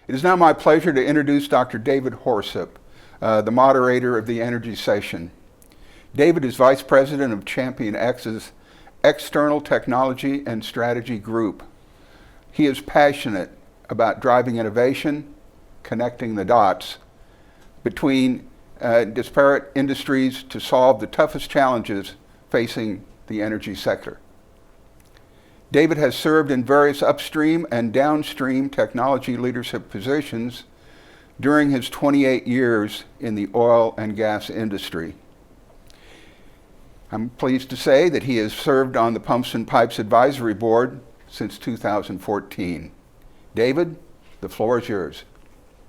It is now my pleasure to introduce Dr. David Horsup, the moderator of the energy session. David is Vice President of Champion X's External Technology and Strategy Group. He is passionate about driving innovation, connecting the dots between disparate industries to solve the toughest challenges facing the energy sector. David has served in various upstream and downstream technology leadership positions during his 28 years in the oil and gas industry. I'm pleased to say that he has served on the Pumps and Pipes Advisory Board since 2014. David, the floor is yours.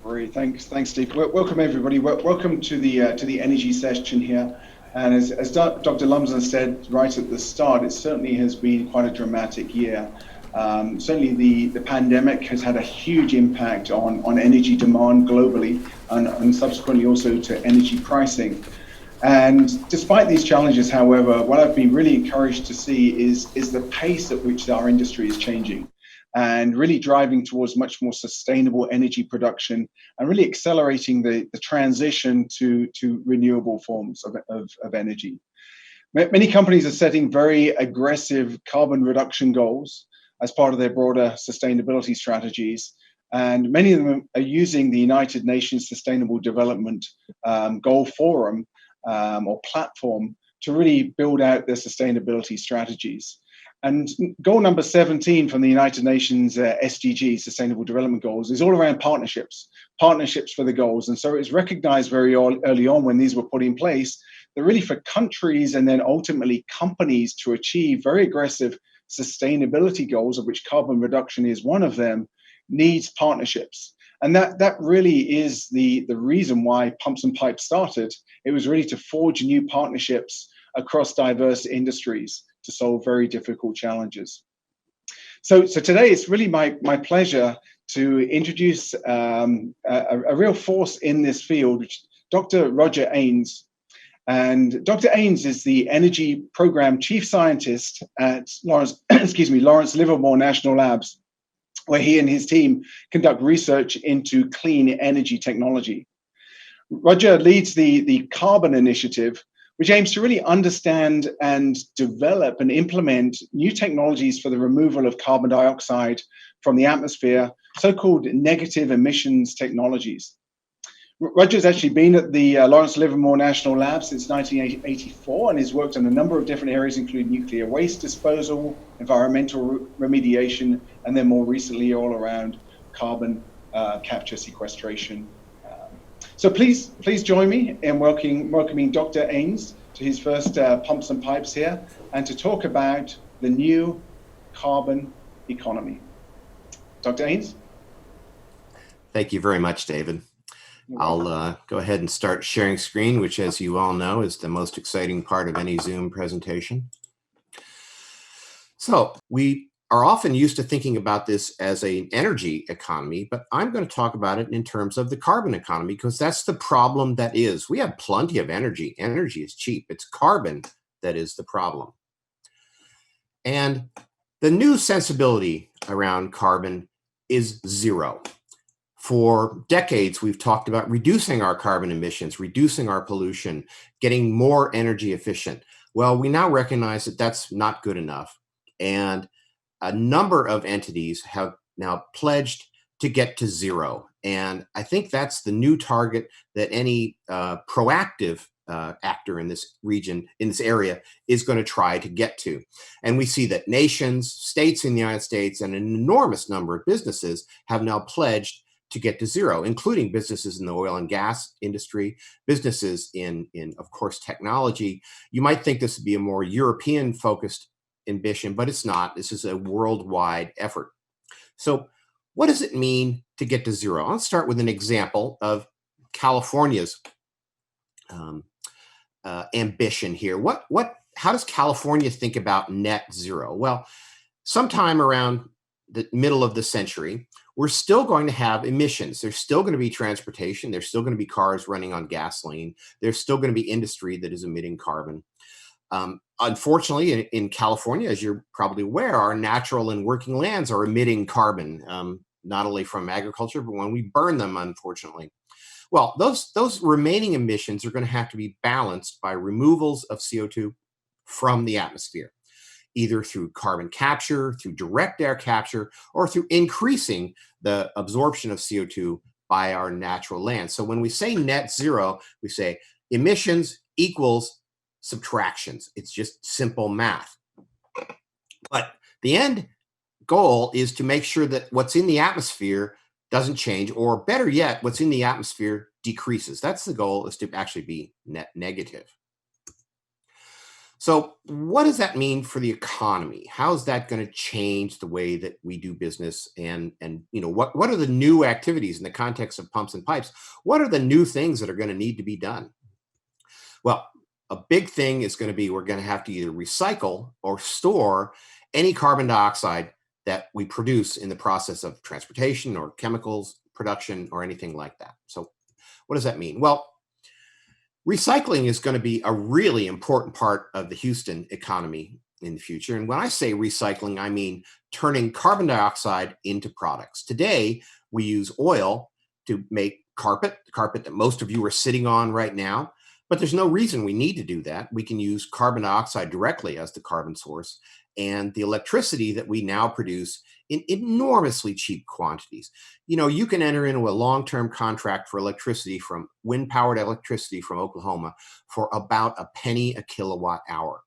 Great, thanks, Steve. Welcome everybody. Welcome to the energy session here. And as Dr. Lumsden said right at the start, it certainly has been quite a dramatic year. Certainly the pandemic has had a huge impact on energy demand globally and subsequently also to energy pricing. And despite these challenges, however, what I've been really encouraged to see is the pace at which our industry is changing and really driving towards much more sustainable energy production and really accelerating the transition to renewable forms of energy. Many companies are setting very aggressive carbon reduction goals as part of their broader sustainability strategies. And many of them are using the United Nations Sustainable Development Goal Forum or platform to really build out their sustainability strategies. And goal number 17 from the United Nations SDGs, Sustainable Development Goals, is all around partnerships for the goals. And so it's recognized very early on when these were put in place that really for countries and then ultimately companies to achieve very aggressive sustainability goals, of which carbon reduction is one of them, needs partnerships. And that really is the reason why Pumps and Pipes started. It was really to forge new partnerships across diverse industries to solve very difficult challenges. So today it's really my pleasure to introduce a real force in this field, which Dr. Roger Aines. And Dr. Aines is the Energy Program Chief Scientist at Lawrence Livermore National Labs, where he and his team conduct research into clean energy technology. Roger leads the Carbon Initiative, which aims to really understand and develop and implement new technologies for the removal of carbon dioxide from the atmosphere, so-called negative emissions technologies. Roger's actually been at the Lawrence Livermore National Lab since 1984 and has worked on a number of different areas, including nuclear waste disposal, environmental remediation, and then more recently all around carbon capture sequestration. So please join me in welcoming Dr. Aines to his first Pumps and Pipes here and to talk about the new carbon economy. Dr. Aines? Thank you very much, David. I'll go ahead and start sharing screen, which, as you all know, is the most exciting part of any Zoom presentation. So we are often used to thinking about this as an energy economy, but I'm going to talk about it in terms of the carbon economy because that's the problem that is. We have plenty of energy. Energy is cheap. It's carbon that is the problem. And the new sensibility around carbon is zero. For decades, we've talked about reducing our carbon emissions, reducing our pollution, getting more energy efficient. Well, we now recognize that that's not good enough. And a number of entities have now pledged to get to zero. And I think that's the new target that any proactive actor in this region, in this area, is going to try to get to. And we see that nations, states in the United States, and an enormous number of businesses have now pledged to get to zero, including businesses in the oil and gas industry, businesses in of course, technology. You might think this would be a more European-focused ambition, but it's not. This is a worldwide effort. So what does it mean to get to zero? I'll start with an example of California's ambition here. How does California think about net zero? Well, sometime around the middle of the century, we're still going to have emissions. There's still going to be transportation. There's still going to be cars running on gasoline. There's still going to be industry that is emitting carbon. Unfortunately, in California, as you're probably aware, our natural and working lands are emitting carbon. not only from agriculture, but when we burn them, unfortunately. Well, those remaining emissions are going to have to be balanced by removals of CO2 from the atmosphere, either through carbon capture, through direct air capture, or through increasing the absorption of CO2 by our natural land. So when we say net zero, we say emissions equals subtractions. It's just simple math. But the end goal is to make sure that what's in the atmosphere doesn't change, or better yet, what's in the atmosphere decreases. That's the goal, is to actually be net negative. So what does that mean for the economy? How is that going to change the way that we do business? And what are the new activities in the context of pumps and pipes? What are the new things that are going to need to be done? Well, a big thing is going to be, we're going to have to either recycle or store any carbon dioxide that we produce in the process of transportation or chemicals production or anything like that. So what does that mean? Well, recycling is going to be a really important part of the Houston economy in the future. And when I say recycling, I mean turning carbon dioxide into products. Today, we use oil to make carpet, the carpet that most of you are sitting on right now. But there's no reason we need to do that. We can use carbon dioxide directly as the carbon source, and the electricity that we now produce in enormously cheap quantities. You can enter into a long-term contract for electricity, from wind-powered electricity from Oklahoma, for about a penny a kilowatt hour.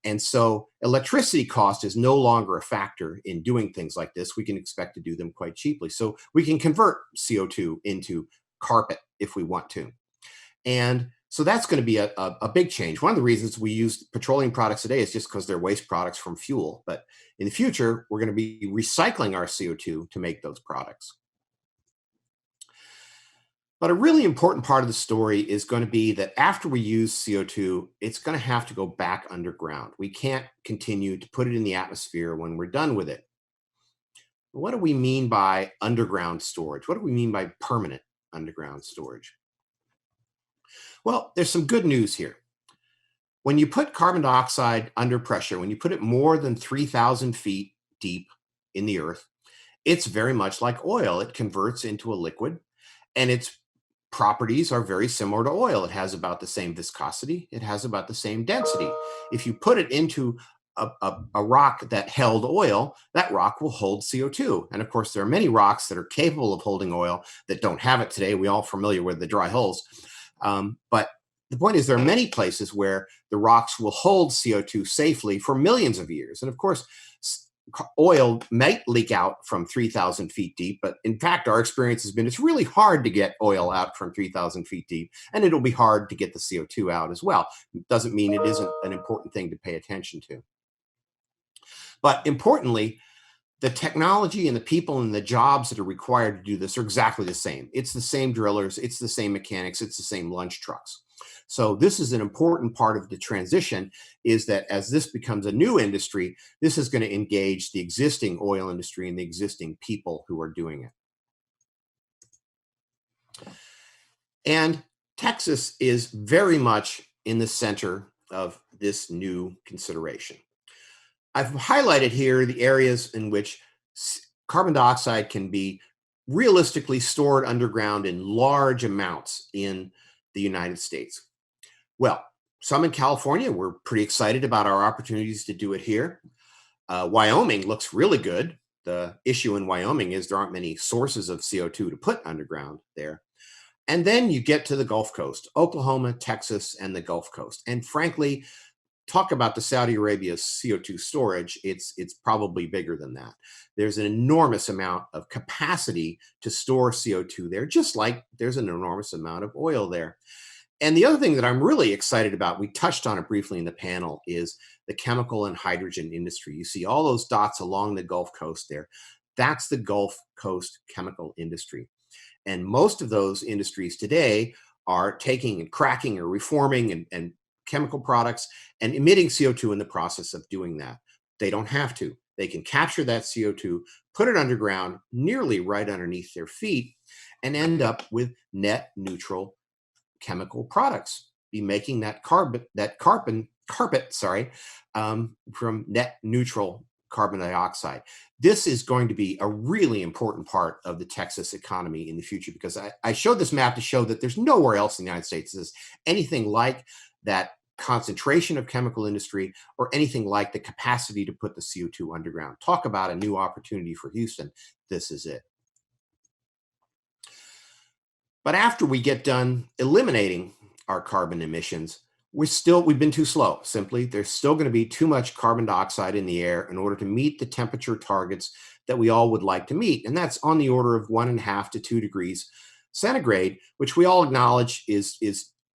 And so electricity cost is no longer a factor in doing things like this. We can expect to do them quite cheaply. So we can convert CO2 into carpet if we want to. And so that's going to be a big change. One of the reasons we use petroleum products today is just because they're waste products from fuel. But in the future, we're going to be recycling our CO2 to make those products. But a really important part of the story is going to be that after we use CO2, it's going to have to go back underground. We can't continue to put it in the atmosphere when we're done with it. What do we mean by underground storage? What do we mean by permanent underground storage? Well, there's some good news here. When you put carbon dioxide under pressure, when you put it more than 3,000 feet deep in the earth, it's very much like oil. It converts into a liquid, and its properties are very similar to oil. It has about the same viscosity. It has about the same density. If you put it into a rock that held oil, that rock will hold CO2. And of course, there are many rocks that are capable of holding oil that don't have it today. We're all familiar with the dry holes. But the point is, there are many places where the rocks will hold CO2 safely for millions of years. And of course, oil might leak out from 3,000 feet deep, but in fact, our experience has been it's really hard to get oil out from 3,000 feet deep, and it'll be hard to get the CO2 out as well. It doesn't mean it isn't an important thing to pay attention to. But importantly, the technology and the people and the jobs that are required to do this are exactly the same. It's the same drillers, it's the same mechanics, it's the same lunch trucks. So this is an important part of the transition, is that as this becomes a new industry, this is going to engage the existing oil industry and the existing people who are doing it. And Texas is very much in the center of this new consideration. I've highlighted here the areas in which carbon dioxide can be realistically stored underground in large amounts in the United States. Well, some in California, we're pretty excited about our opportunities to do it here. Wyoming looks really good. The issue in Wyoming is there aren't many sources of CO2 to put underground there. And then you get to the Gulf Coast, Oklahoma, Texas, and the Gulf Coast. And frankly, talk about the Saudi Arabia's CO2 storage, it's probably bigger than that. There's an enormous amount of capacity to store CO2 there, just like there's an enormous amount of oil there. And the other thing that I'm really excited about, we touched on it briefly in the panel, is the chemical and hydrogen industry. You see all those dots along the Gulf Coast there. That's the Gulf Coast chemical industry. And most of those industries today are taking and cracking or reforming and chemical products and emitting CO2 in the process of doing that. They don't have to. They can capture that CO2, put it underground, nearly right underneath their feet, and end up with net neutral chemical products. Be making that carpet from net neutral carbon dioxide. This is going to be a really important part of the Texas economy in the future, because I showed this map to show that there's nowhere else in the United States that's anything like that concentration of chemical industry or anything like the capacity to put the CO2 underground. Talk about a new opportunity for Houston. This is it. But after we get done eliminating our carbon emissions, we've been too slow. Simply, there's still going to be too much carbon dioxide in the air in order to meet the temperature targets that we all would like to meet. And that's on the order of 1.5 to 2 degrees centigrade, which we all acknowledge is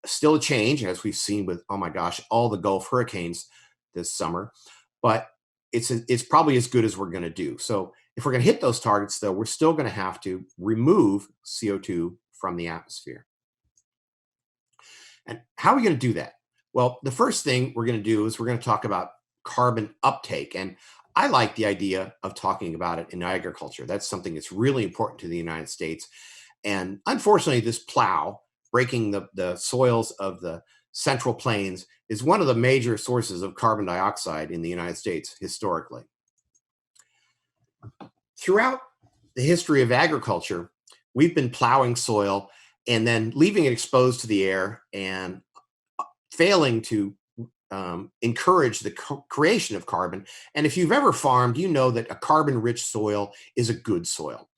still a change, as we've seen with, oh my gosh, all the Gulf hurricanes this summer. But it's probably as good as we're going to do. So if we're going to hit those targets, though, we're still going to have to remove CO2 from the atmosphere. And how are we going to do that? Well, the first thing we're going to do is we're going to talk about carbon uptake. And I like the idea of talking about it in agriculture. That's something that's really important to the United States. And unfortunately, this plow breaking the soils of the Central Plains is one of the major sources of carbon dioxide in the United States historically. Throughout the history of agriculture, we've been plowing soil and then leaving it exposed to the air and failing to encourage the creation of carbon. And if you've ever farmed, you know that a carbon-rich soil is a good soil.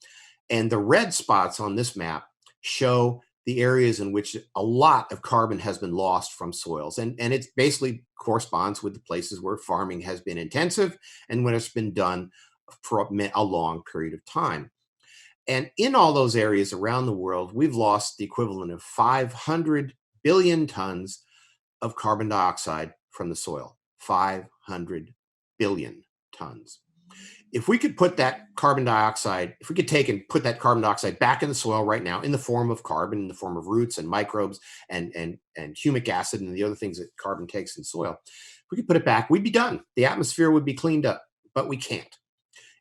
And the red spots on this map show the areas in which a lot of carbon has been lost from soils. And it basically corresponds with the places where farming has been intensive and when it's been done for a long period of time. And in all those areas around the world, we've lost the equivalent of 500 billion tons of carbon dioxide from the soil. 500 billion tons. If we could put that carbon dioxide, if we could take and put that carbon dioxide back in the soil right now in the form of carbon, in the form of roots and microbes and humic acid and the other things that carbon takes in soil, if we could put it back, we'd be done. The atmosphere would be cleaned up, but we can't.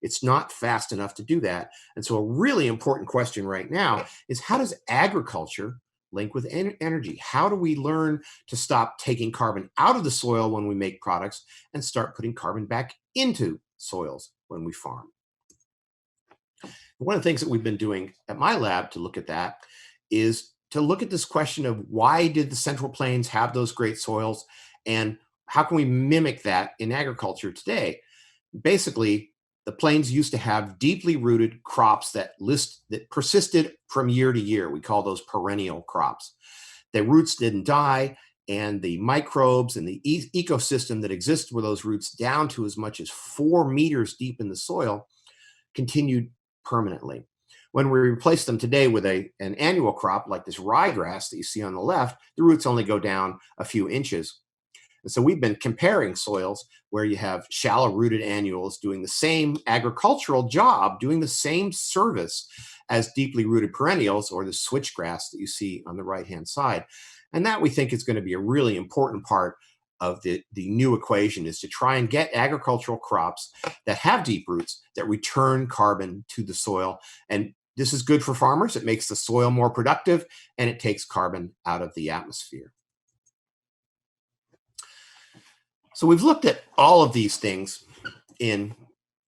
It's not fast enough to do that. And so a really important question right now is, how does agriculture link with energy? How do we learn to stop taking carbon out of the soil when we make products and start putting carbon back into soils when we farm? One of the things that we've been doing at my lab to look at that is to look at this question of, why did the Central Plains have those great soils, and how can we mimic that in agriculture today? Basically, the plains used to have deeply rooted crops that persisted from year to year. We call those perennial crops. The roots didn't die, and the microbes and the ecosystem that exists with those roots down to as much as 4 meters deep in the soil continued permanently. When we replace them today with an annual crop like this ryegrass that you see on the left, the roots only go down a few inches. And so we've been comparing soils where you have shallow rooted annuals doing the same agricultural job, doing the same service as deeply rooted perennials, or the switchgrass that you see on the right-hand side. And that, we think, is going to be a really important part of the new equation, is to try and get agricultural crops that have deep roots that return carbon to the soil. And this is good for farmers. It makes the soil more productive, and it takes carbon out of the atmosphere. So we've looked at all of these things in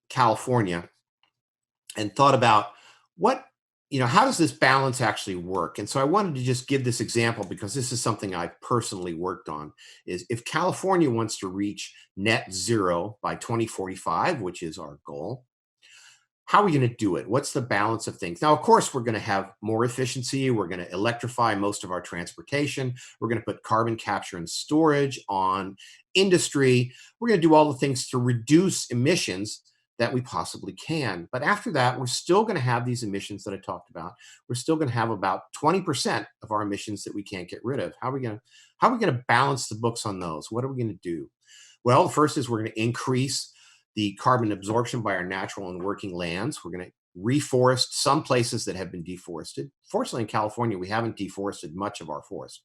California and thought about how does this balance actually work? And so I wanted to just give this example, because this is something I've personally worked on, is if California wants to reach net zero by 2045, which is our goal, how are we going to do it? What's the balance of things? Now, of course, we're going to have more efficiency. We're going to electrify most of our transportation. We're going to put carbon capture and storage on industry. We're going to do all the things to reduce emissions that we possibly can. But after that, we're still going to have these emissions that I talked about. We're still going to have about 20% of our emissions that we can't get rid of. How are we going to balance the books on those? What are we going to do? Well, the first is we're going to increase the carbon absorption by our natural and working lands. We're going to reforest some places that have been deforested. Fortunately, in California, we haven't deforested much of our forest.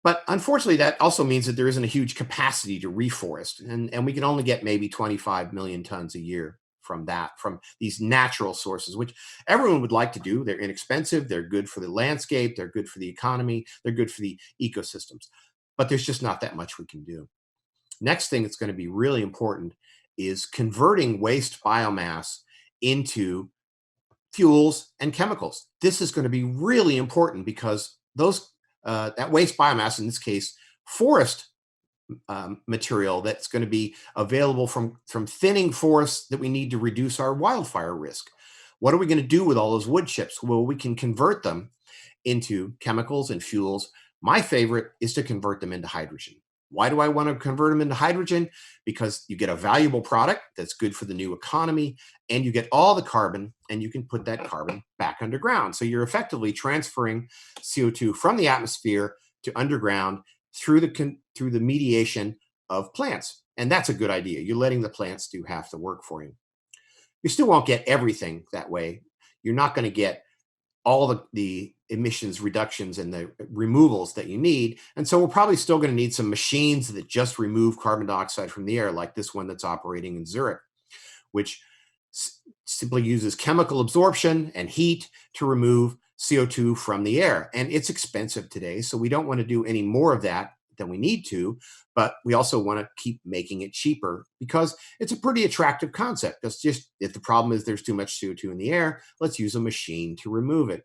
But unfortunately, that also means that there isn't a huge capacity to reforest. And we can only get maybe 25 million tons a year from these natural sources, which everyone would like to do. They're inexpensive. They're good for the landscape. They're good for the economy. They're good for the ecosystems. But there's just not that much we can do. Next thing that's going to be really important is converting waste biomass into fuels and chemicals. This is going to be really important because that waste biomass, in this case, forest material that's going to be available from thinning forests that we need to reduce our wildfire risk. What are we going to do with all those wood chips? Well, we can convert them into chemicals and fuels. My favorite is to convert them into hydrogen. Why do I want to convert them into hydrogen? Because you get a valuable product that's good for the new economy, and you get all the carbon, and you can put that carbon back underground. So you're effectively transferring CO2 from the atmosphere to underground through the mediation of plants. And that's a good idea. You're letting the plants do half the work for you. You still won't get everything that way. You're not going to get all the emissions reductions and the removals that you need. And so we're probably still going to need some machines that just remove carbon dioxide from the air, like this one that's operating in Zurich, which simply uses chemical absorption and heat to remove CO2 from the air. And it's expensive today, so we don't want to do any more of that than we need to, but we also want to keep making it cheaper because it's a pretty attractive concept. That's just, if the problem is there's too much CO2 in the air, let's use a machine to remove it.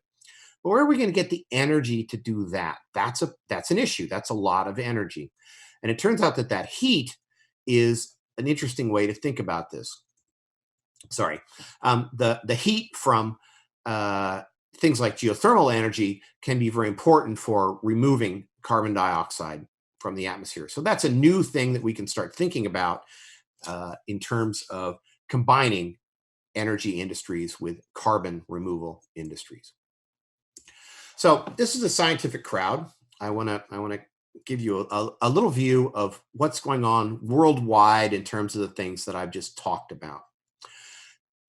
But where are we going to get the energy to do that? That's an issue. That's a lot of energy. And it turns out that heat is an interesting way to think about this. Sorry. The heat from things like geothermal energy can be very important for removing carbon dioxide from the atmosphere. So that's a new thing that we can start thinking about in terms of combining energy industries with carbon removal industries. So this is a scientific crowd. I want to give you a little view of what's going on worldwide in terms of the things that I've just talked about.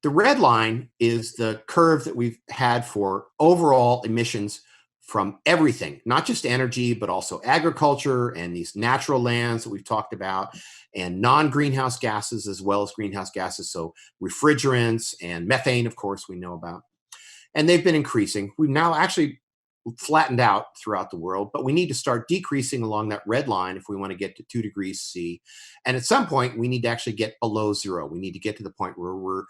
The red line is the curve that we've had for overall emissions from everything, not just energy, but also agriculture and these natural lands that we've talked about, and non-greenhouse gases as well as greenhouse gases. So refrigerants and methane, of course, we know about. And they've been increasing. We've now actually flattened out throughout the world, but we need to start decreasing along that red line if we want to get to 2 degrees C. And at some point, we need to actually get below zero. We need to get to the point where we're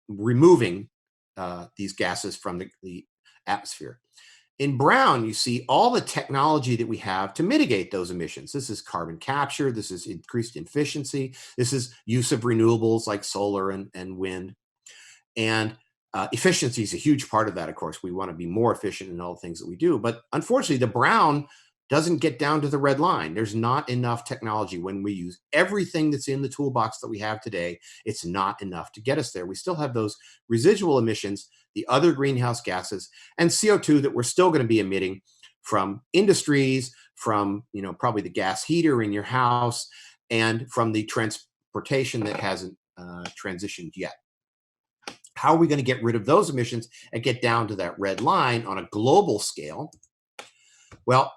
removing these gases from the atmosphere. In brown, you see all the technology that we have to mitigate those emissions. This is carbon capture. This is increased efficiency. This is use of renewables like solar and wind. And efficiency is a huge part of that, of course. We want to be more efficient in all the things that we do. But unfortunately, the brown doesn't get down to the red line. There's not enough technology. When we use everything that's in the toolbox that we have today, it's not enough to get us there. We still have those residual emissions, the other greenhouse gases, and CO2 that we're still going to be emitting from industries, from probably the gas heater in your house, and from the transportation that hasn't transitioned yet. How are we going to get rid of those emissions and get down to that red line on a global scale? Well,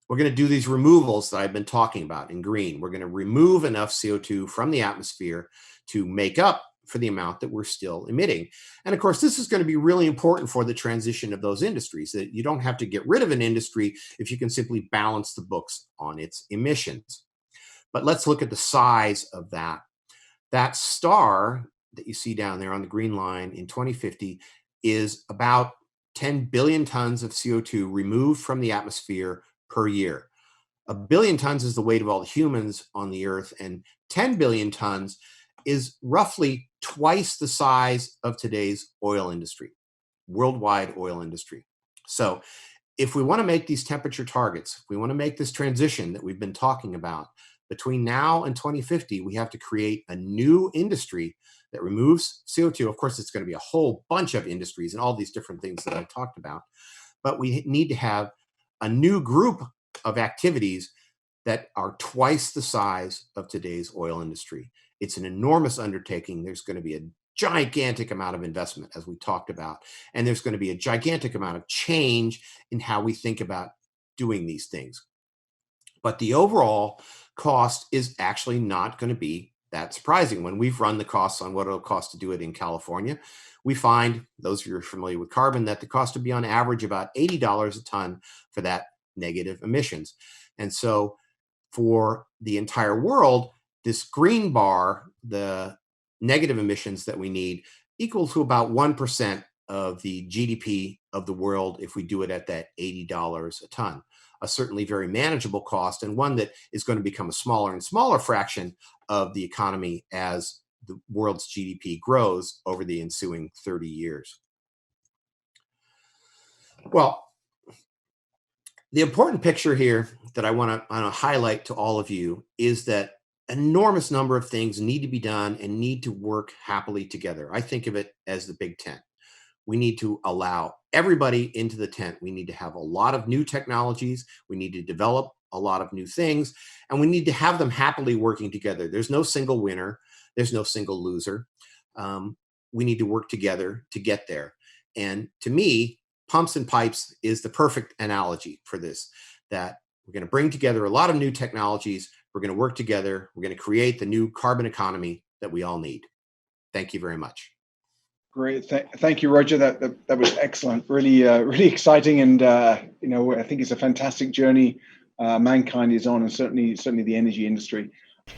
we're going to do these removals that I've been talking about in green. We're going to remove enough CO2 from the atmosphere to make up for the amount that we're still emitting. And of course, this is going to be really important for the transition of those industries, that you don't have to get rid of an industry if you can simply balance the books on its emissions. But let's look at the size of that. That star that you see down there on the green line in 2050 is about 10 billion tons of CO2 removed from the atmosphere per year. 1 billion tons is the weight of all the humans on the earth, and 10 billion tons is roughly twice the size of today's oil industry, worldwide oil industry. So if we want to make these temperature targets, if we want to make this transition that we've been talking about, between now and 2050, we have to create a new industry that removes CO2. Of course, it's going to be a whole bunch of industries and all these different things that I talked about. But we need to have a new group of activities that are twice the size of today's oil industry. It's an enormous undertaking. There's going to be a gigantic amount of investment, as we talked about, and there's going to be a gigantic amount of change in how we think about doing these things. But the overall cost is actually not going to be that surprising. When we've run the costs on what it'll cost to do it in California, we find, those of you who are familiar with carbon, that the cost would be on average about $80 a ton for that negative emissions. And so for the entire world, this green bar, the negative emissions that we need equal to about 1% of the GDP of the world if we do it at that $80 a ton. A certainly very manageable cost, and one that is going to become a smaller and smaller fraction of the economy as the world's GDP grows over the ensuing 30 years. Well, the important picture here that I want to highlight to all of you is that an enormous number of things need to be done and need to work happily together. I think of it as the big tent. We need to allow everybody into the tent. We need to have a lot of new technologies. We need to develop a lot of new things, and we need to have them happily working together. There's no single winner. There's no single loser. We need to work together to get there. And to me, pumps and pipes is the perfect analogy for this, that we're going to bring together a lot of new technologies. We're going to work together. We're going to create the new carbon economy that we all need. Thank you very much. Great, thank you, Roger. That was excellent. Really exciting, and I think it's a fantastic journey mankind is on, and certainly the energy industry.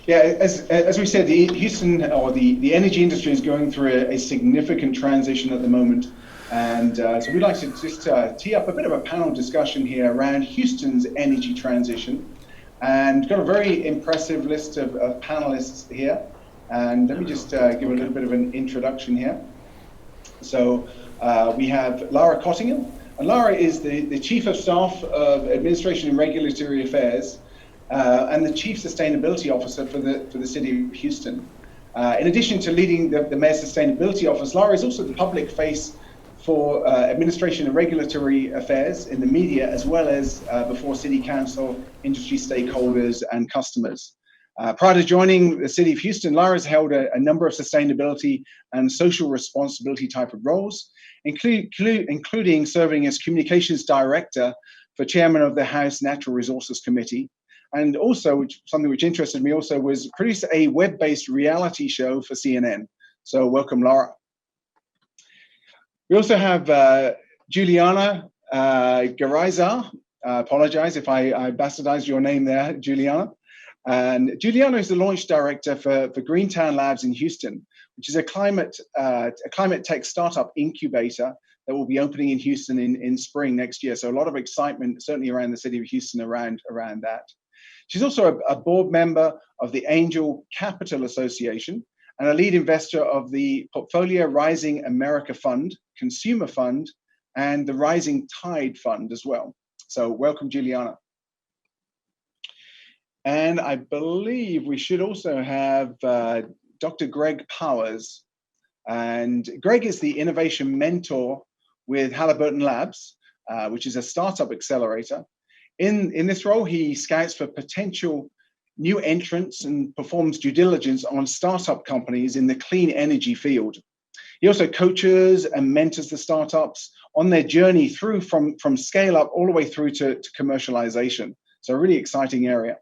Yeah, as we said, the Houston, or the energy industry, is going through a significant transition at the moment, and so we'd like to just tee up a bit of a panel discussion here around Houston's energy transition, and got a very impressive list of panelists here. And let me just give a little bit of an introduction here. So we have Lara Cottingham, and Lara is the Chief of Staff of Administration and Regulatory Affairs and the Chief Sustainability Officer for the City of Houston. In addition to leading the Mayor's Sustainability Office, Lara is also the public face for Administration and Regulatory Affairs in the media, as well as before City Council, industry stakeholders, and customers. Prior to joining the City of Houston, Lara has held a number of sustainability and social responsibility type of roles, including serving as Communications Director for Chairman of the House Natural Resources Committee. And also, something which interested me also, was produce a web-based reality show for CNN. So welcome, Lara. We also have Juliana Garaizar. Apologize if I bastardized your name there, Juliana. And Juliana is the launch director for Greentown Labs in Houston, which is a climate tech startup incubator that will be opening in Houston in spring next year. So a lot of excitement, certainly around the city of Houston, around that. She's also a board member of the Angel Capital Association and a lead investor of the Portfolio Rising America Fund, Consumer Fund, and the Rising Tide Fund as well. So welcome, Juliana. And I believe we should also have Dr. Greg Powers. And Greg is the innovation mentor with Alberta Labs, which is a startup accelerator. In this role, he scouts for potential new entrants and performs due diligence on startup companies in the clean energy field. He also coaches and mentors the startups on their journey through from scale up all the way through to commercialization. So a really exciting area.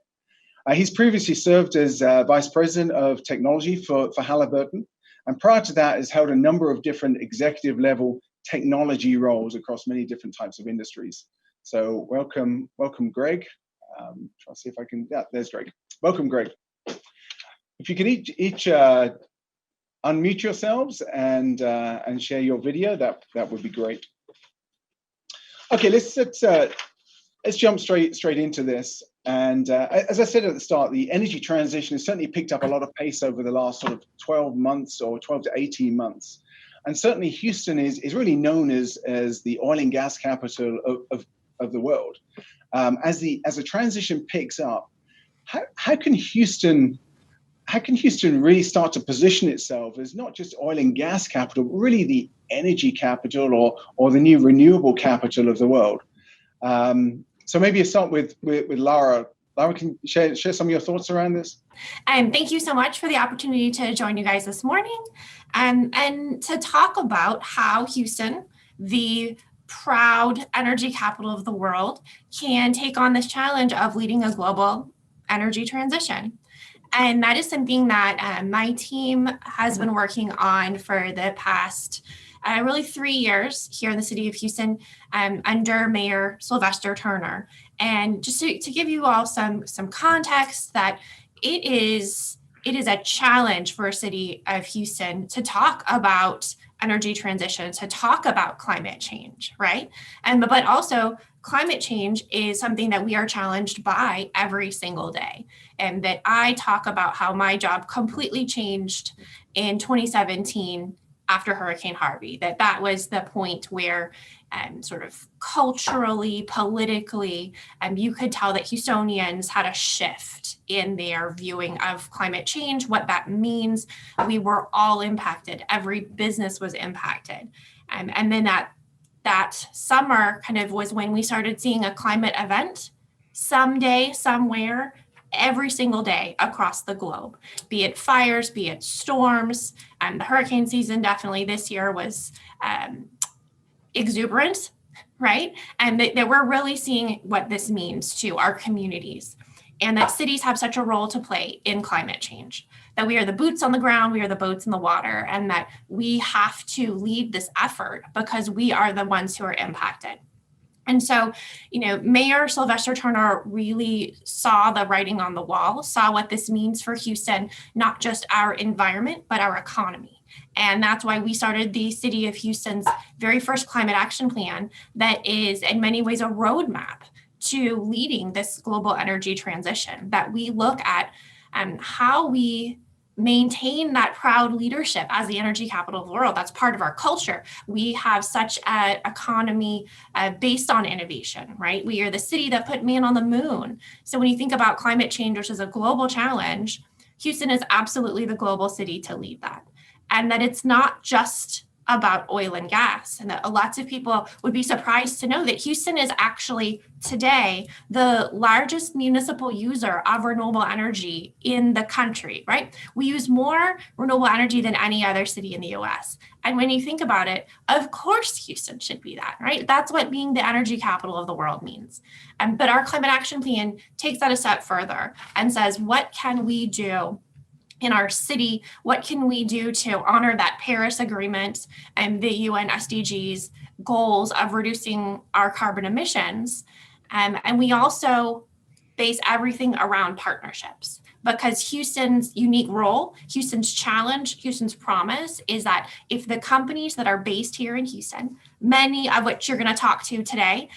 He's previously served as Vice President of Technology for Halliburton, and prior to that has held a number of different executive level technology roles across many different types of industries. So welcome, Greg. Try to see if I can, there's Greg. Welcome, Greg. If you could each unmute yourselves and share your video, that would be great. Okay, let's jump straight into this. And as I said at the start, the energy transition has certainly picked up a lot of pace over the last sort of 12 months or 12 to 18 months. And certainly Houston is really known as the oil and gas capital of the world. As the transition picks up, how can Houston really start to position itself as not just oil and gas capital, but really the energy capital or the new renewable capital of the world? So maybe you start with Lara. Lara, can you share some of your thoughts around this? Thank you so much for the opportunity to join you guys this morning and to talk about how Houston, the proud energy capital of the world, can take on this challenge of leading a global energy transition. And that is something that my team has been working on for the past really 3 years here in the city of Houston under Mayor Sylvester Turner. And just to give you all some context, that it is it is a challenge for a city of Houston to talk about energy transition, to talk about climate change, right? But also climate change is something that we are challenged by every single day. And that I talk about how my job completely changed in 2017 after Hurricane Harvey, that was the point where sort of culturally, politically, you could tell that Houstonians had a shift in their viewing of climate change, what that means. We were all impacted. Every business was impacted. And then that summer kind of was when we started seeing a climate event someday, somewhere, every single day across the globe, be it fires, be it storms. The hurricane season definitely this year was exuberant, right? And that we're really seeing what this means to our communities, and that cities have such a role to play in climate change, that we are the boots on the ground, we are the boats in the water, and that we have to lead this effort because we are the ones who are impacted. And so, Mayor Sylvester Turner really saw the writing on the wall, saw what this means for Houston, not just our environment, but our economy. And that's why we started the City of Houston's very first climate action plan that is in many ways a roadmap to leading this global energy transition, that we look at how we maintain that proud leadership as the energy capital of the world. That's part of our culture. We have such an economy based on innovation, right? We are the city that put man on the moon. So when you think about climate change, which is a global challenge, Houston is absolutely the global city to lead that. And that it's not just about oil and gas, and that lots of people would be surprised to know that Houston is actually today the largest municipal user of renewable energy in the country, right? We use more renewable energy than any other city in the US. And when you think about it, of course Houston should be that, right? That's what being the energy capital of the world means. But our climate action plan takes that a step further and says, what can we do in our city? What can we do to honor that Paris Agreement and the UN SDGs goals of reducing our carbon emissions? And we also base everything around partnerships, because Houston's unique role, Houston's challenge, Houston's promise is that if the companies that are based here in Houston, many of which you're going to talk to today,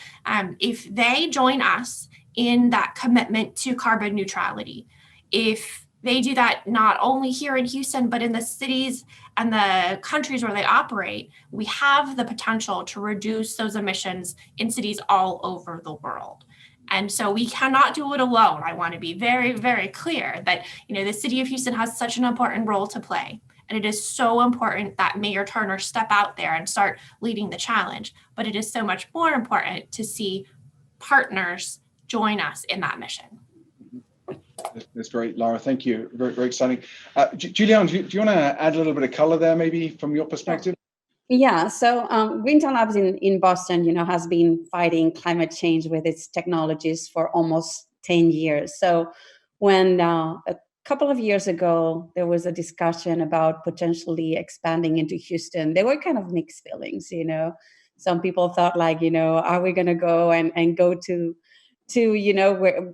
if they join us in that commitment to carbon neutrality, if they do that not only here in Houston, but in the cities and the countries where they operate, we have the potential to reduce those emissions in cities all over the world. And so we cannot do it alone. I want to be very, very clear that, the city of Houston has such an important role to play. And it is so important that Mayor Turner step out there and start leading the challenge. But it is so much more important to see partners join us in that mission. That's great, Lara. Thank you. Very, very exciting. Juliana, do you want to add a little bit of color there, maybe from your perspective? Yeah. So Alberta Labs in Boston, has been fighting climate change with its technologies for almost 10 years. So when a couple of years ago, there was a discussion about potentially expanding into Houston, there were kind of mixed feelings, Some people thought like, are we going to go and go to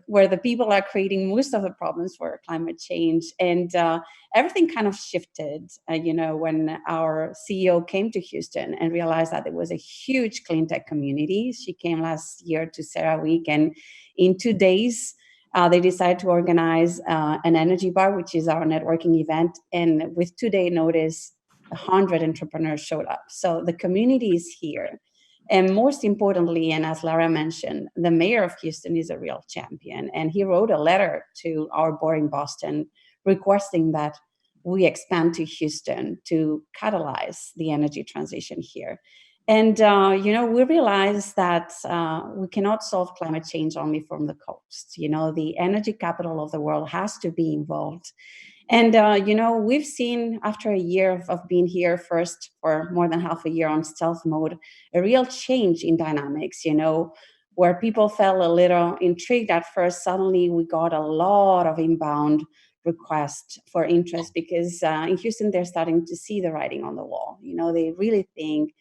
where the people are creating most of the problems for climate change. And everything kind of shifted, when our CEO came to Houston and realized that there was a huge clean tech community. She came last year to Sarah Week, and in 2 days, they decided to organize an energy bar, which is our networking event. And with 2-day notice, 100 entrepreneurs showed up. So the community is here. And most importantly, and as Lara mentioned, the mayor of Houston is a real champion. And he wrote a letter to our board in Boston requesting that we expand to Houston to catalyze the energy transition here. And, we realized that we cannot solve climate change only from the coast. The energy capital of the world has to be involved. And, we've seen after a year of being here first for more than half a year on stealth mode, a real change in dynamics, where people felt a little intrigued at first. Suddenly we got a lot of inbound requests for interest because in Houston, they're starting to see the writing on the wall. They really think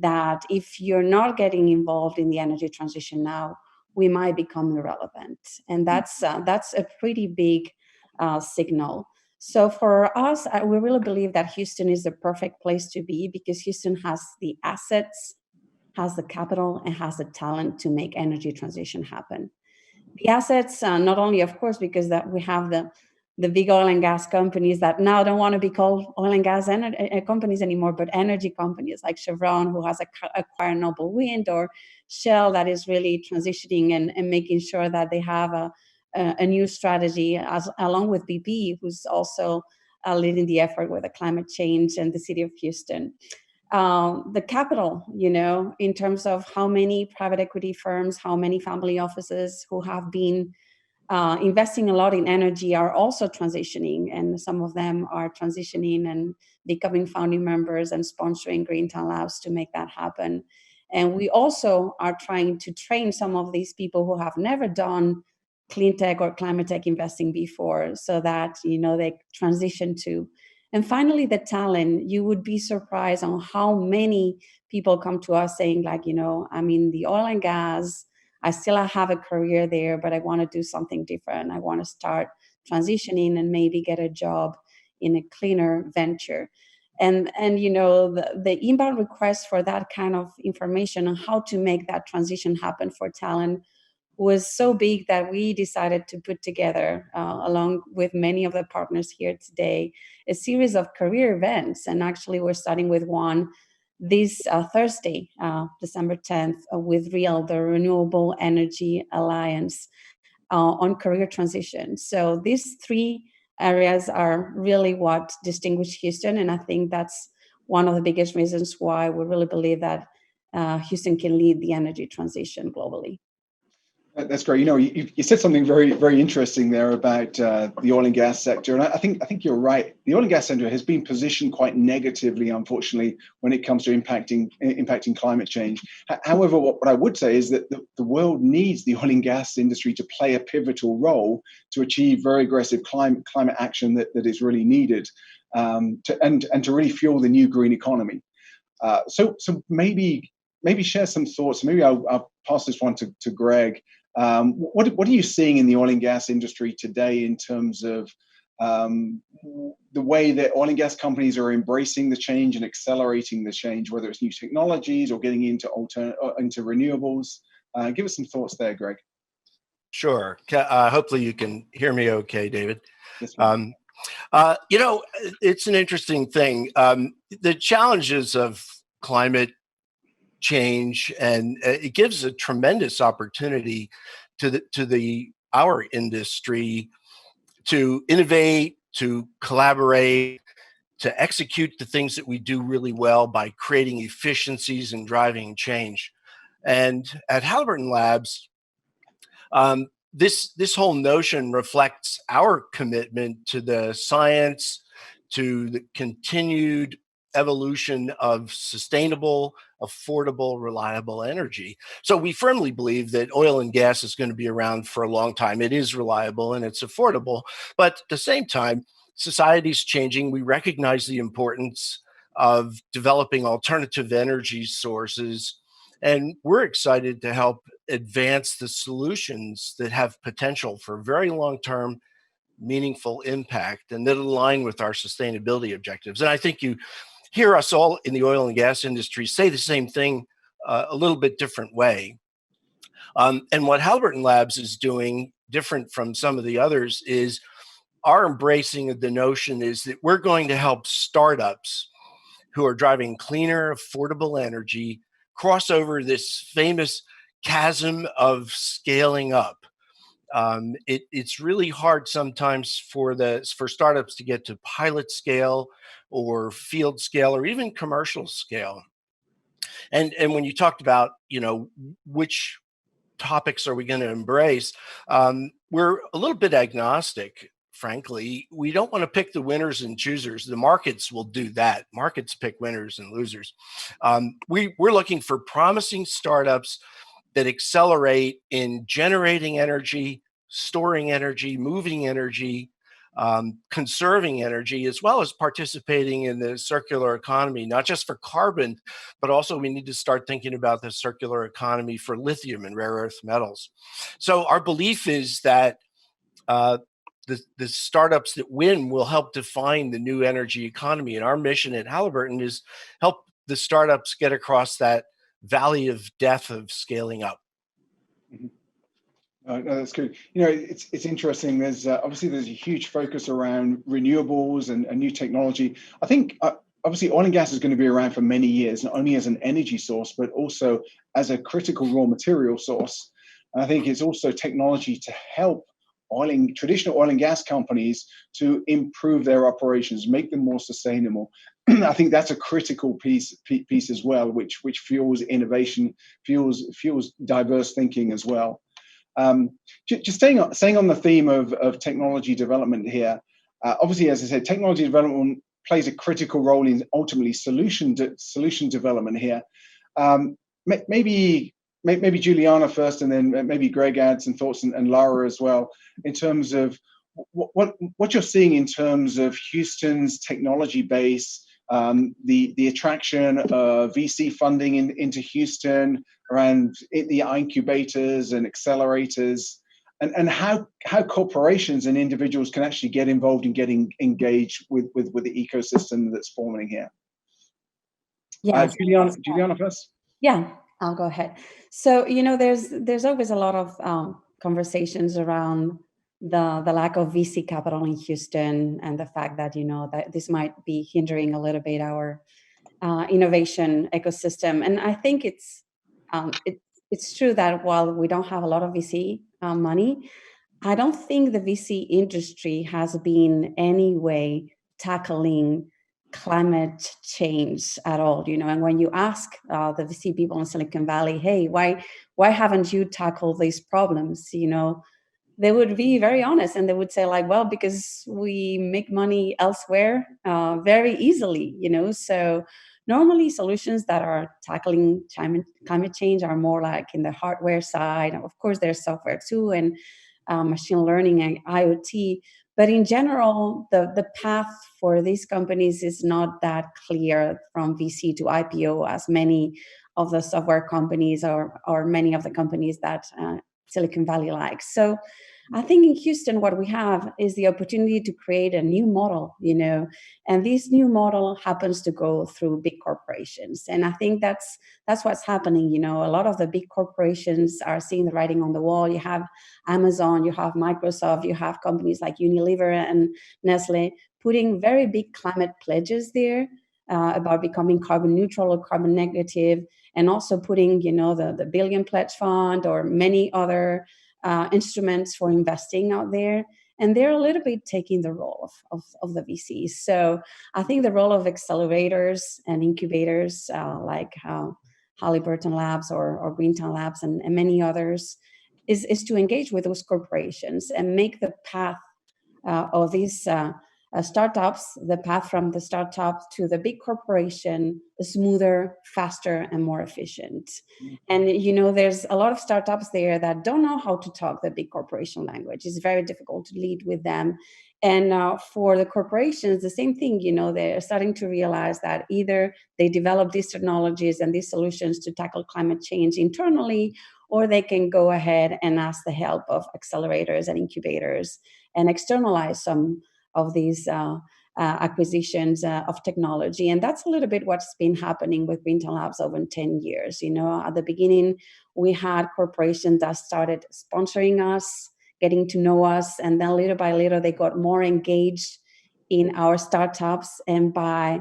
that if you're not getting involved in the energy transition now, we might become irrelevant. And that's a pretty big signal. So for us, we really believe that Houston is the perfect place to be because Houston has the assets, has the capital, and has the talent to make energy transition happen. The assets, not only, of course, because that we have the big oil and gas companies that now don't want to be called oil and gas companies anymore, but energy companies like Chevron, who has acquired Noble Wind, or Shell, that is really transitioning and making sure that they have a new strategy, along with BP, who's also leading the effort with the climate change and the city of Houston. The capital, in terms of how many private equity firms, how many family offices who have been investing a lot in energy are also transitioning, and some of them are transitioning and becoming founding members and sponsoring Greentown Labs to make that happen. And we also are trying to train some of these people who have never done clean tech or climate tech investing before, so that they transition to. And finally, the talent. You would be surprised on how many people come to us saying, like, I'm in the oil and gas, I still have a career there, but I want to do something different. I want to start transitioning and maybe get a job in a cleaner venture. And the inbound request for that kind of information on how to make that transition happen for talent was so big that we decided to put together, along with many of the partners here today, a series of career events. And actually, we're starting with one this Thursday, December 10th, with REAL, the Renewable Energy Alliance, on career transition. So these three areas are really what distinguish Houston. And I think that's one of the biggest reasons why we really believe that Houston can lead the energy transition globally. That's great. You said something very, very interesting there about the oil and gas sector, and I think you're right. The oil and gas sector has been positioned quite negatively, unfortunately, when it comes to impacting climate change. However, what I would say is that the world needs the oil and gas industry to play a pivotal role to achieve very aggressive climate action that is really needed, to really fuel the new green economy. So maybe share some thoughts. Maybe I'll pass this one to Greg. What are you seeing in the oil and gas industry today in terms of the way that oil and gas companies are embracing the change and accelerating the change, whether it's new technologies or getting into renewables? Give us some thoughts there, Greg. Sure. Hopefully you can hear me okay, David. Yes, it's an interesting thing. The challenges of climate change, and it gives a tremendous opportunity to our industry to innovate, to collaborate, to execute the things that we do really well by creating efficiencies and driving change. And at Alberta Labs, this whole notion reflects our commitment to the science, to the continued evolution of sustainable, affordable, reliable energy. So we firmly believe that oil and gas is going to be around for a long time. It is reliable and it's affordable, but at the same time, society's changing. We recognize the importance of developing alternative energy sources, and we're excited to help advance the solutions that have potential for very long-term, meaningful impact and that align with our sustainability objectives. And I think you hear us all in the oil and gas industry say the same thing a little bit different way. And what Alberta Labs is doing, different from some of the others, is our embracing of the notion is that we're going to help startups who are driving cleaner, affordable energy cross over this famous chasm of scaling up. It's really hard sometimes for startups to get to pilot scale or field scale or even commercial scale. And when you talked about, which topics are we going to embrace, we're a little bit agnostic. Frankly, we don't want to pick the winners and choosers. The markets will do that. Markets pick winners and losers. We're looking for promising startups that accelerate in generating energy, storing energy, moving energy, conserving energy, as well as participating in the circular economy, not just for carbon, but also we need to start thinking about the circular economy for lithium and rare earth metals. So our belief is that the startups that win will help define the new energy economy. And our mission at Halliburton is help the startups get across that valley of death of scaling up. Mm-hmm. No, that's good. It's interesting. There's obviously there's a huge focus around renewables and new technology. I think obviously oil and gas is going to be around for many years, not only as an energy source, but also as a critical raw material source. And I think it's also technology to help traditional oil and gas companies to improve their operations, make them more sustainable. I think that's a critical piece as well, which fuels innovation, fuels diverse thinking as well. Just staying on the theme of technology development here, obviously, as I said, technology development plays a critical role in ultimately solution development here. Maybe Juliana first, and then maybe Greg adds some thoughts, and Lara as well, in terms of what you're seeing in terms of Houston's technology base, the attraction of VC funding into Houston around the incubators and accelerators, and how corporations and individuals can actually get involved in getting engaged with the ecosystem that's forming here. Yeah, Juliana first. Yeah, I'll go ahead. So there's always a lot of conversations around the lack of VC capital in Houston, and the fact that that this might be hindering a little bit our innovation ecosystem. And I think it's true that while we don't have a lot of VC money, I don't think the VC industry has been any way tackling climate change at all. And when you ask the VC people in Silicon Valley, hey, why haven't you tackled these problems? They would be very honest, and they would say well, because we make money elsewhere very easily, So normally solutions that are tackling climate change are more like in the hardware side. Of course, there's software too, and machine learning and IoT. But in general, the path for these companies is not that clear from VC to IPO as many of the software companies or many of the companies that Silicon Valley likes. So I think in Houston, what we have is the opportunity to create a new model, and this new model happens to go through big corporations. And I think that's what's happening. A lot of the big corporations are seeing the writing on the wall. You have Amazon, you have Microsoft, you have companies like Unilever and Nestle putting very big climate pledges there about becoming carbon neutral or carbon negative, and also putting, the Billion Pledge Fund or many other instruments for investing out there. And they're a little bit taking the role of the VCs. So I think the role of accelerators and incubators like Alberta Labs or Greentown Labs and many others is to engage with those corporations and make the path of these startups, the path from the startup to the big corporation, smoother, faster, and more efficient. And there's a lot of startups there that don't know how to talk the big corporation language. It's very difficult to lead with them. And for the corporations, the same thing. They're starting to realize that either they develop these technologies and these solutions to tackle climate change internally, or they can go ahead and ask the help of accelerators and incubators and externalize some of these acquisitions of technology. And that's a little bit what's been happening with Greentown Labs over 10 years. At the beginning, we had corporations that started sponsoring us, getting to know us, and then little by little, they got more engaged in our startups. And by,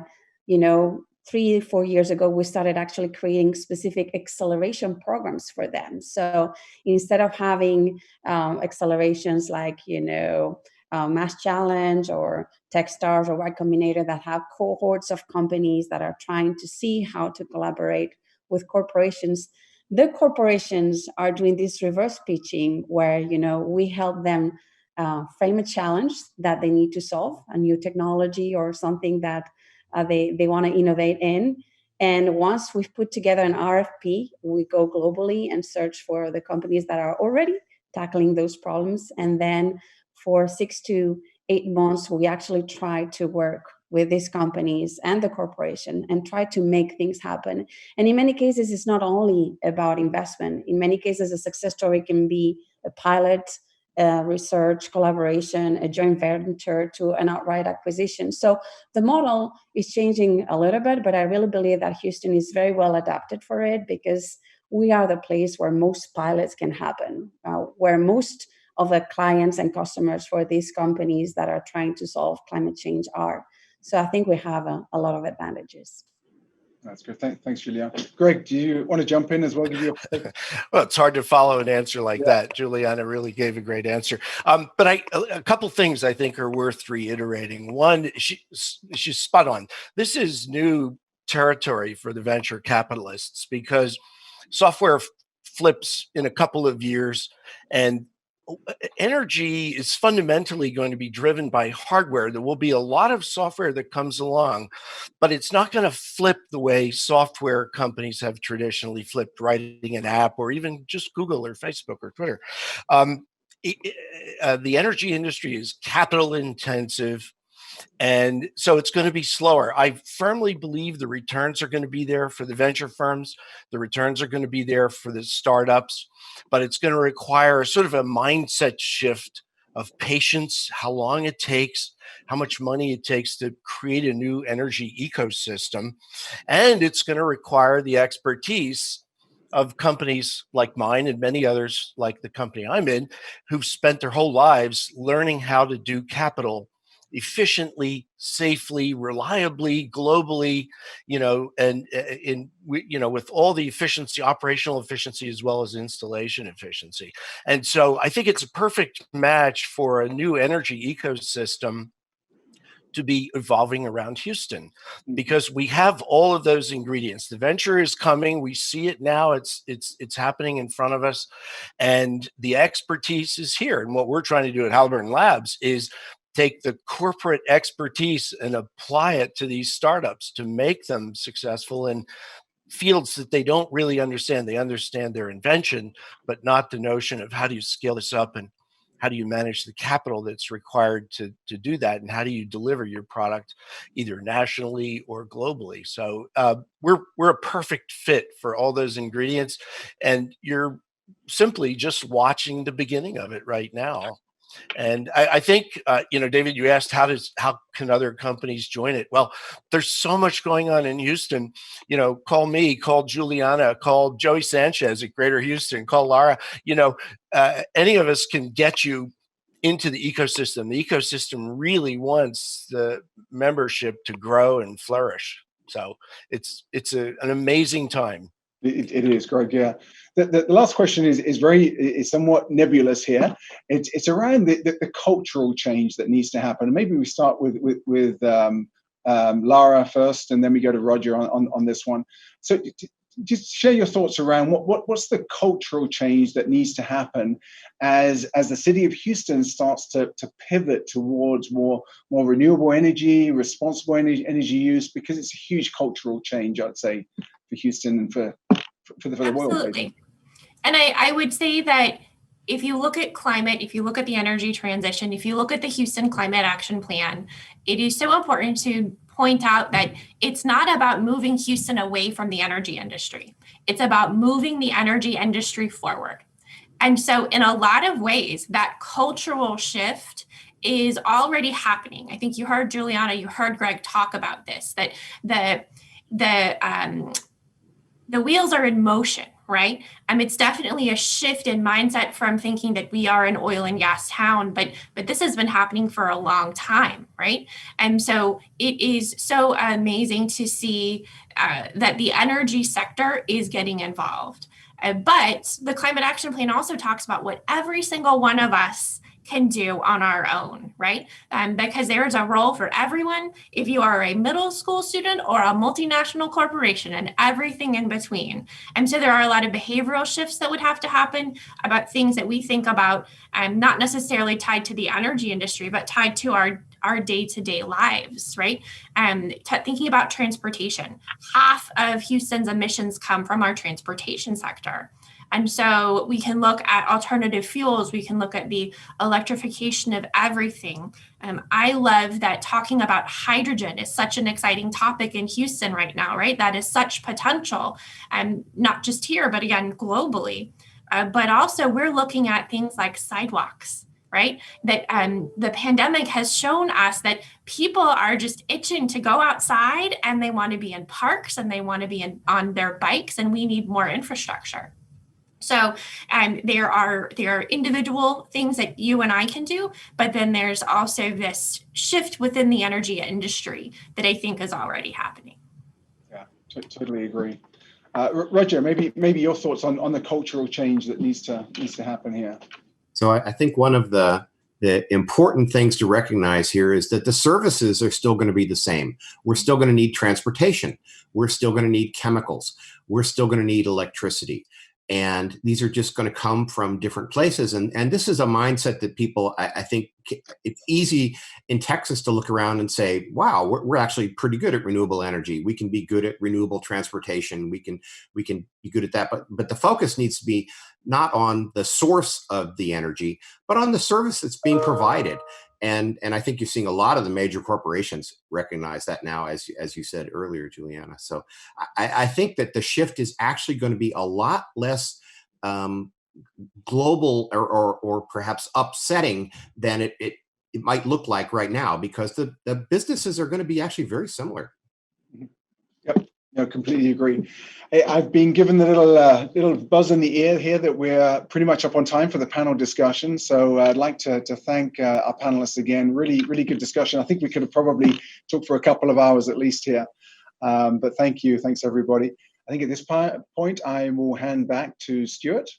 3-4 years ago, we started actually creating specific acceleration programs for them. So instead of having accelerations like, Mass Challenge or Techstars or Y Combinator that have cohorts of companies that are trying to see how to collaborate with corporations, the corporations are doing this reverse pitching where, we help them frame a challenge that they need to solve, a new technology or something that they want to innovate in. And once we've put together an RFP, we go globally and search for the companies that are already tackling those problems. And then for 6 to 8 months, we actually try to work with these companies and the corporation and try to make things happen. And in many cases, it's not only about investment. In many cases, a success story can be a pilot, research, collaboration, a joint venture to an outright acquisition. So the model is changing a little bit, but I really believe that Houston is very well adapted for it because we are the place where most pilots can happen, where most of the clients and customers for these companies that are trying to solve climate change are. So I think we have a lot of advantages. That's good. Thanks, Juliana. Greg, do you want to jump in as well? Give you Well, it's hard to follow an answer like that. Juliana really gave a great answer. But a couple things I think are worth reiterating. One, she's spot on. This is new territory for the venture capitalists because software flips in a couple of years, and energy is fundamentally going to be driven by hardware. There will be a lot of software that comes along, but it's not going to flip the way software companies have traditionally flipped, writing an app or even just Google or Facebook or Twitter. The energy industry is capital intensive. And so it's going to be slower. I firmly believe the returns are going to be there for the venture firms. The returns are going to be there for the startups, but it's going to require sort of a mindset shift of patience, how long it takes, how much money it takes to create a new energy ecosystem. And it's going to require the expertise of companies like mine and many others like the company I'm in, who've spent their whole lives learning how to do capital efficiently, safely, reliably, globally, and with all the efficiency, operational efficiency, as well as installation efficiency. And so I think it's a perfect match for a new energy ecosystem to be evolving around Houston, because we have all of those ingredients. The venture is coming. We see it now. It's happening in front of us, and the expertise is here. And what we're trying to do at Alberta Labs is take the corporate expertise and apply it to these startups to make them successful in fields that they don't really understand. They understand their invention, but not the notion of how do you scale this up and how do you manage the capital that's required to do that, and how do you deliver your product either nationally or globally. So we're a perfect fit for all those ingredients, and you're simply just watching the beginning of it right now. And I think, David, you asked how can other companies join it? Well, there's so much going on in Houston. Call me, call Juliana, call Joey Sanchez at Greater Houston, call Lara. Any of us can get you into the ecosystem. The ecosystem really wants the membership to grow and flourish. So it's an amazing time. It is, Greg. Yeah. The last question is somewhat nebulous here. It's around the cultural change that needs to happen. And maybe we start with Lara first, and then we go to Roger on this one. So just share your thoughts around what's the cultural change that needs to happen as the city of Houston starts to pivot towards more renewable energy, responsible energy use, because it's a huge cultural change, I'd say, for Houston and for the world. Absolutely. And I would say that if you look at climate, if you look at the energy transition, if you look at the Houston Climate Action Plan, it is so important to point out that it's not about moving Houston away from the energy industry. It's about moving the energy industry forward. And so in a lot of ways, that cultural shift is already happening. I think you heard Juliana, you heard Greg talk about this, that the wheels are in motion, right? It's definitely a shift in mindset from thinking that we are an oil and gas town, but this has been happening for a long time, right? And so it is so amazing to see that the energy sector is getting involved. But the Climate Action Plan also talks about what every single one of us can do on our own, right? Because there is a role for everyone, if you are a middle school student or a multinational corporation and everything in between. And so there are a lot of behavioral shifts that would have to happen about things that we think about, not necessarily tied to the energy industry, but tied to our day-to-day lives, right? Thinking about transportation. Half of Houston's emissions come from our transportation sector. And so we can look at alternative fuels. We can look at the electrification of everything. I love that talking about hydrogen is such an exciting topic in Houston right now, right? That is such potential, not just here, but again, globally. But also we're looking at things like sidewalks right? That the pandemic has shown us that people are just itching to go outside, and they want to be in parks, and they want to be on their bikes, and we need more infrastructure. So there are individual things that you and I can do, but then there's also this shift within the energy industry that I think is already happening. Yeah, totally agree. Roger, maybe your thoughts on the cultural change that needs to happen here. So I think one of the important things to recognize here is that the services are still going to be the same. We're still going to need transportation. We're still going to need chemicals. We're still going to need electricity. And these are just going to come from different places. And this is a mindset that people, I think it's easy in Texas to look around and say, wow, we're actually pretty good at renewable energy. We can be good at renewable transportation. We can be good at that. But the focus needs to be not on the source of the energy, but on the service that's being provided. And I think you're seeing a lot of the major corporations recognize that now, as you said earlier, Juliana. So I think that the shift is actually going to be a lot less global or perhaps upsetting than it might look like right now, because the businesses are going to be actually very similar. Yep, no, completely agree. I've been given the little buzz in the ear here that we're pretty much up on time for the panel discussion. So I'd like to thank our panelists again. Really, really good discussion. I think we could have probably talked for a couple of hours at least here. But thank you. Thanks, everybody. I think at this point, I will hand back to Stuart.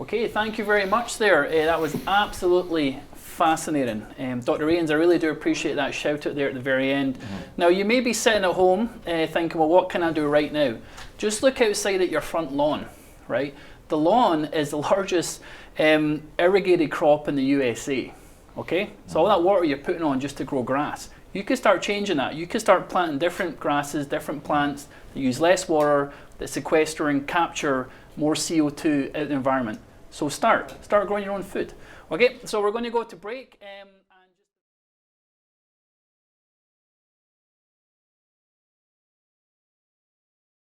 Okay, thank you very much there. That was absolutely fascinating. Dr. Aines, I really do appreciate that shout out there at the very end. Now, you may be sitting at home thinking, well, what can I do right now? Just look outside at your front lawn, right? The lawn is the largest irrigated crop in the USA, okay? So all that water you're putting on just to grow grass, you could start changing that. You could start planting different grasses, different plants that use less water, that sequester and capture more CO2 out of the environment. So start growing your own food. Okay, so we're going to go to break.